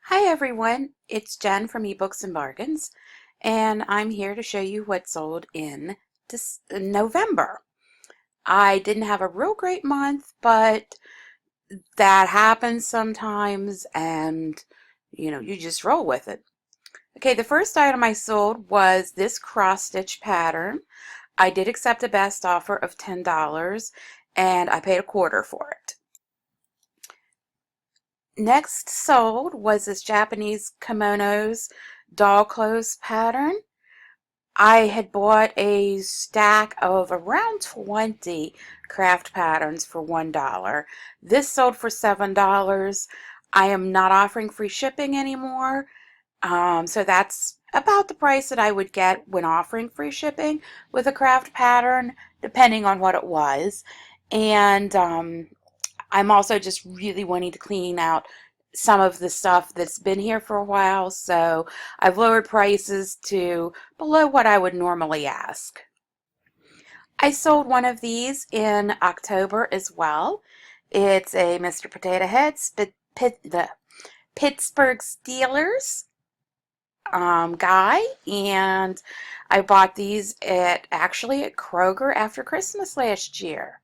Hi everyone, it's Jen from eBooks and Bargains, and I'm here to show you what sold in November. I didn't have a real great month, but that happens sometimes, and you just roll with it. Okay, the first item I sold was this cross stitch pattern. I did accept a best offer of $10, and I paid a quarter for it. Next sold was this Japanese kimonos doll clothes pattern. I had bought a stack of around 20 craft patterns for $1. This sold for $7. I am not offering free shipping anymore, so that's about the price that I would get when offering free shipping with a craft pattern, depending on what it was. And I'm also just really wanting to clean out some of the stuff that's been here for a while, so I've lowered prices to below what I would normally ask. I sold one of these in October as well. It's a Mr. Potato Head the Pittsburgh Steelers guy, and I bought these actually at Kroger after Christmas last year.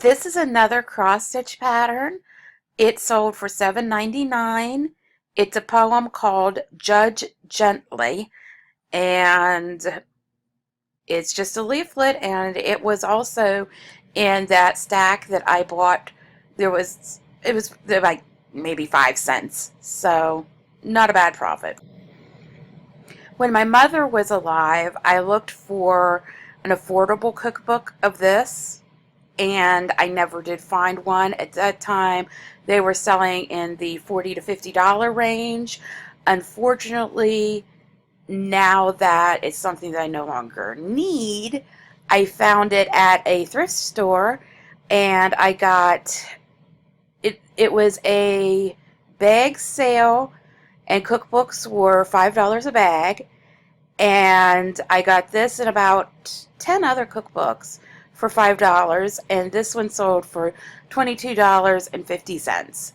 This is another cross stitch pattern. It sold for $7.99. It's a poem called Judge Gently, and it's just a leaflet, and it was also in that stack that I bought. It was like maybe 5 cents, so not a bad profit. When my mother was alive, I looked for an affordable cookbook of this, and I never did find one. At that time, they were selling in the $40 to $50 range. Unfortunately, now that it's something that I no longer need, I found it at a thrift store, and I got it. It was a bag sale, and cookbooks were $5 a bag, and I got this and about 10 other cookbooks for $5, and this one sold for $22.50.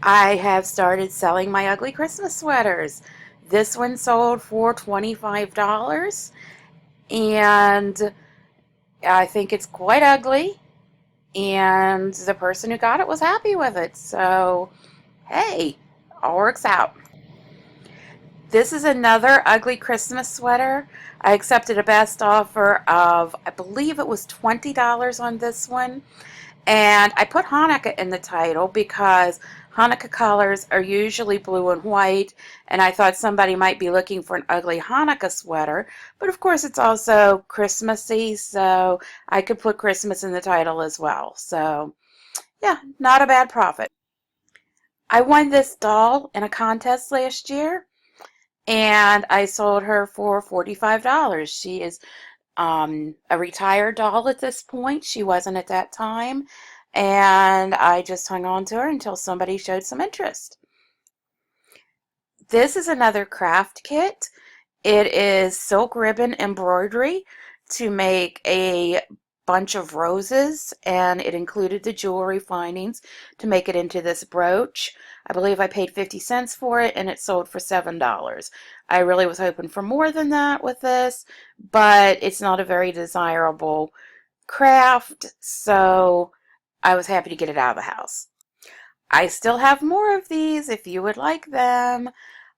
I have started selling my ugly Christmas sweaters. This one sold for $25, and I think it's quite ugly, and the person who got it was happy with it, so hey, all works out. This is another ugly Christmas sweater. I accepted a best offer of, I believe it was $20 on this one. And I put Hanukkah in the title because Hanukkah colors are usually blue and white, and I thought somebody might be looking for an ugly Hanukkah sweater. But of course, it's also Christmassy, so I could put Christmas in the title as well. So, yeah, not a bad profit. I won this doll in a contest last year, and I sold her for $45. She is a retired doll at this point. She wasn't at that time, and I just hung on to her until somebody showed some interest. This is another craft kit. It is silk ribbon embroidery to make a bunch of roses, and it included the jewelry findings to make it into this brooch. I believe I paid 50 cents for it, and it sold for $7. I really was hoping for more than that with this, but it's not a very desirable craft, so I was happy to get it out of the house. I still have more of these if you would like them.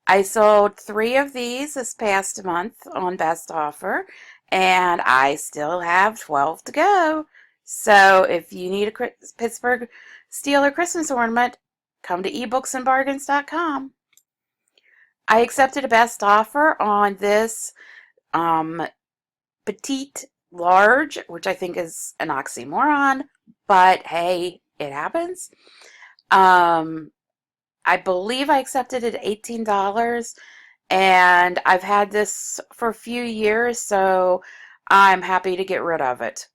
I sold 3 of these this past month on best offer, and I still have 12 to go. So if you need a Pittsburgh Steeler Christmas ornament, come to ebooksandbargains.com. I accepted a best offer on this petite large, which I think is an oxymoron, but hey, it happens. I believe I accepted it at $18, and I've had this for a few years, so I'm happy to get rid of it.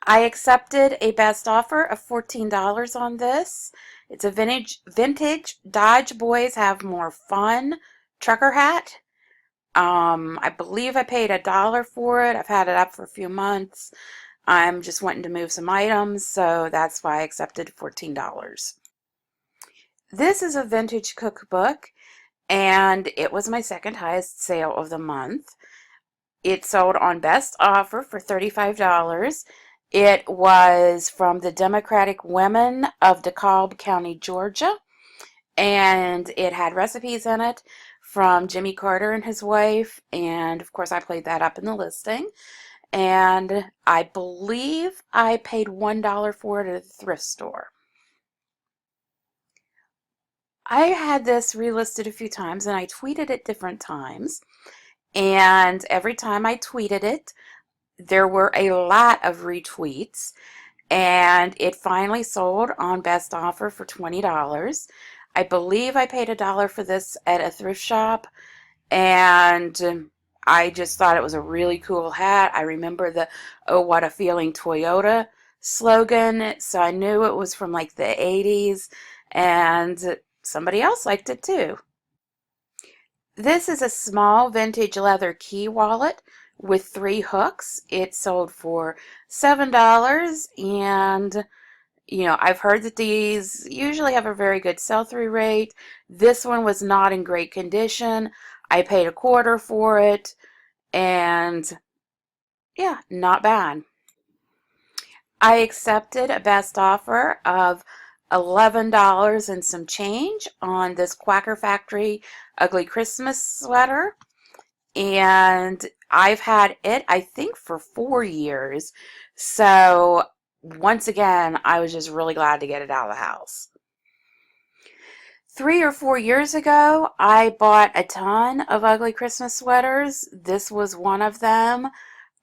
I accepted a best offer of $14 on this. It's a vintage Dodge Boys Have More Fun trucker hat. I believe I paid $1 for it. I've had it up for a few months. I'm just wanting to move some items, so that's why I accepted $14. This is a vintage cookbook, and it was my second highest sale of the month. It sold on best offer for $35. It was from the Democratic Women of DeKalb County, Georgia, and it had recipes in it from Jimmy Carter and his wife, and of course I played that up in the listing. And I believe I paid $1 for it at a thrift store. I had this relisted a few times and I tweeted it different times. And every time I tweeted it, there were a lot of retweets. And it finally sold on best offer for $20. I believe I paid $1 for this at a thrift shop. And I just thought it was a really cool hat. I remember the "Oh, what a feeling" Toyota slogan, so I knew it was from like the 80s, and somebody else liked it too. This is a small vintage leather key wallet with 3 hooks. It sold for $7, and I've heard that these usually have a very good sell-through rate. This one was not in great condition. I paid a quarter for it, and yeah, not bad. I accepted a best offer of $11 and some change on this Quacker Factory Ugly Christmas sweater, and I've had it, I think, for 4 years. So once again, I was just really glad to get it out of the house. 3 or 4 years ago, I bought a ton of ugly Christmas sweaters. This was one of them.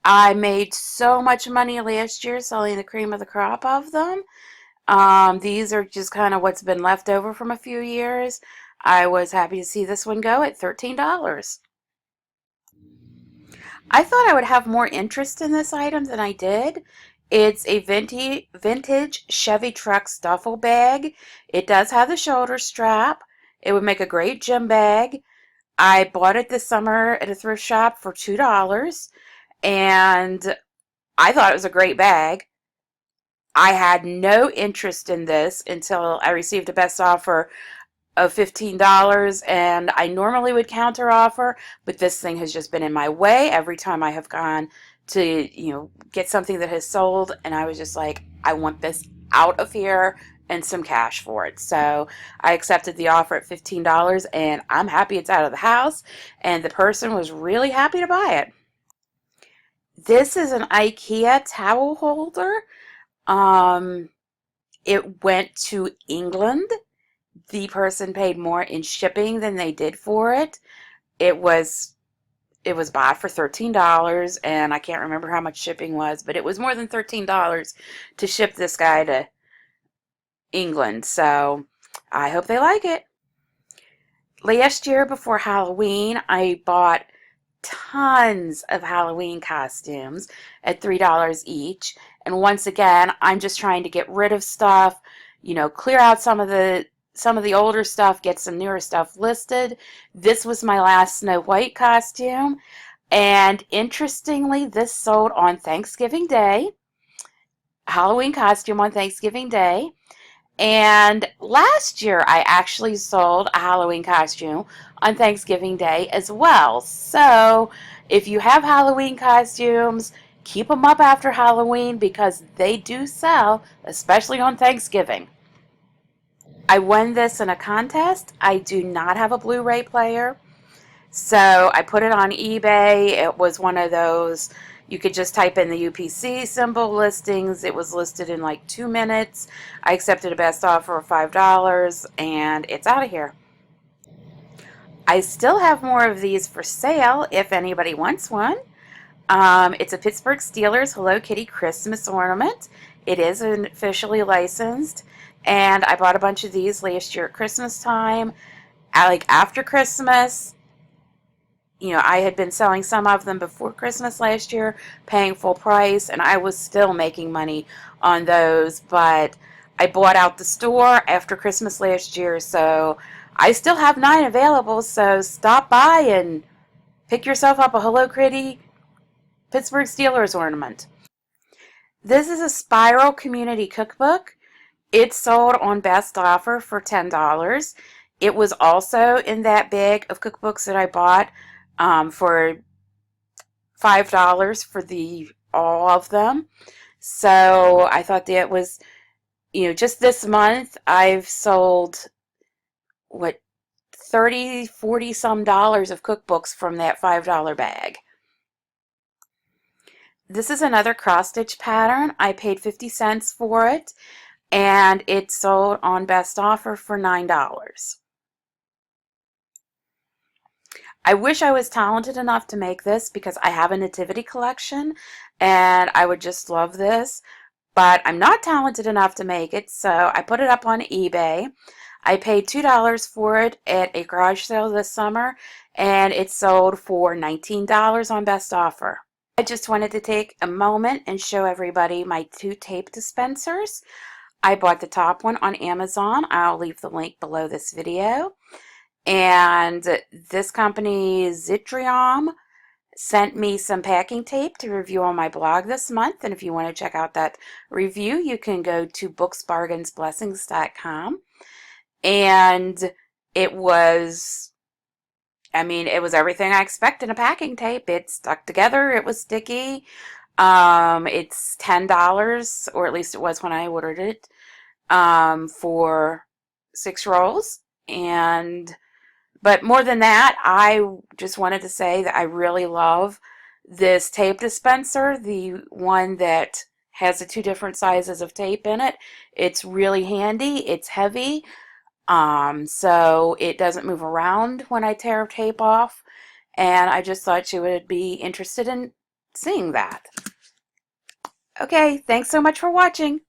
I made so much money last year selling the cream of the crop of them. These are just kind of what's been left over from a few years. I was happy to see this one go at $13. I thought I would have more interest in this item than I did. It's a vintage Chevy truck duffel bag. It does have the shoulder strap. It would make a great gym bag. I bought it this summer at a thrift shop for $2, and I thought it was a great bag. I had no interest in this until I received a best offer of $15, and I normally would counter offer, but this thing has just been in my way every time I have gone to, get something that has sold, and I was just like, I want this out of here and some cash for it. So I accepted the offer at $15, and I'm happy it's out of the house, and the person was really happy to buy it. This is an IKEA towel holder. Um, it went to England. The person paid more in shipping than they did for it. It was it was bought for $13, and I can't remember how much shipping was, but it was more than $13 to ship this guy to England. So I hope they like it. Last year before Halloween, I bought tons of Halloween costumes at $3 each. And once again, I'm just trying to get rid of stuff, clear out some of the older stuff, get some newer stuff listed. This was my last Snow White costume, and interestingly, this sold on Thanksgiving Day. Halloween costume on Thanksgiving Day. And last year, I actually sold a Halloween costume on Thanksgiving Day as well. So if you have Halloween costumes, keep them up after Halloween because they do sell, especially on Thanksgiving. I won this in a contest. I do not have a Blu-ray player, so I put it on eBay. It was one of those, you could just type in the UPC symbol listings. It was listed in like 2 minutes. I accepted a best offer of $5, and it's out of here. I still have more of these for sale if anybody wants one. It's a Pittsburgh Steelers Hello Kitty Christmas ornament. It is officially licensed, and I bought a bunch of these last year at Christmas time. Like after Christmas, I had been selling some of them before Christmas last year, paying full price, and I was still making money on those, but I bought out the store after Christmas last year, so I still have 9 available, so stop by and pick yourself up a Hello Kitty Pittsburgh Steelers ornament. This is a Spiral Community Cookbook. It sold on Best Offer for $10. It was also in that bag of cookbooks that I bought for $5 for all of them. So I thought that was, just this month I've sold what 30, 40 some dollars of cookbooks from that $5 bag. This is another cross stitch pattern. I paid 50 cents for it, and it sold on Best Offer for $9. I wish I was talented enough to make this because I have a nativity collection and I would just love this, but I'm not talented enough to make it, so I put it up on eBay. I paid $2 for it at a garage sale this summer, and it sold for $19 on Best Offer. I just wanted to take a moment and show everybody my 2 tape dispensers. I bought the top one on Amazon. I'll leave the link below this video. And this company, Zitrium, sent me some packing tape to review on my blog this month. And if you want to check out that review, you can go to booksbargainsblessings.com. And it was everything I expected in a packing tape. It stuck together. It was sticky. It's $10, or at least it was when I ordered it, for 6 rolls. But more than that, I just wanted to say that I really love this tape dispenser, the one that has the 2 different sizes of tape in it. It's really handy. It's heavy, so it doesn't move around when I tear tape off. And I just thought you would be interested in seeing that. Okay, thanks so much for watching.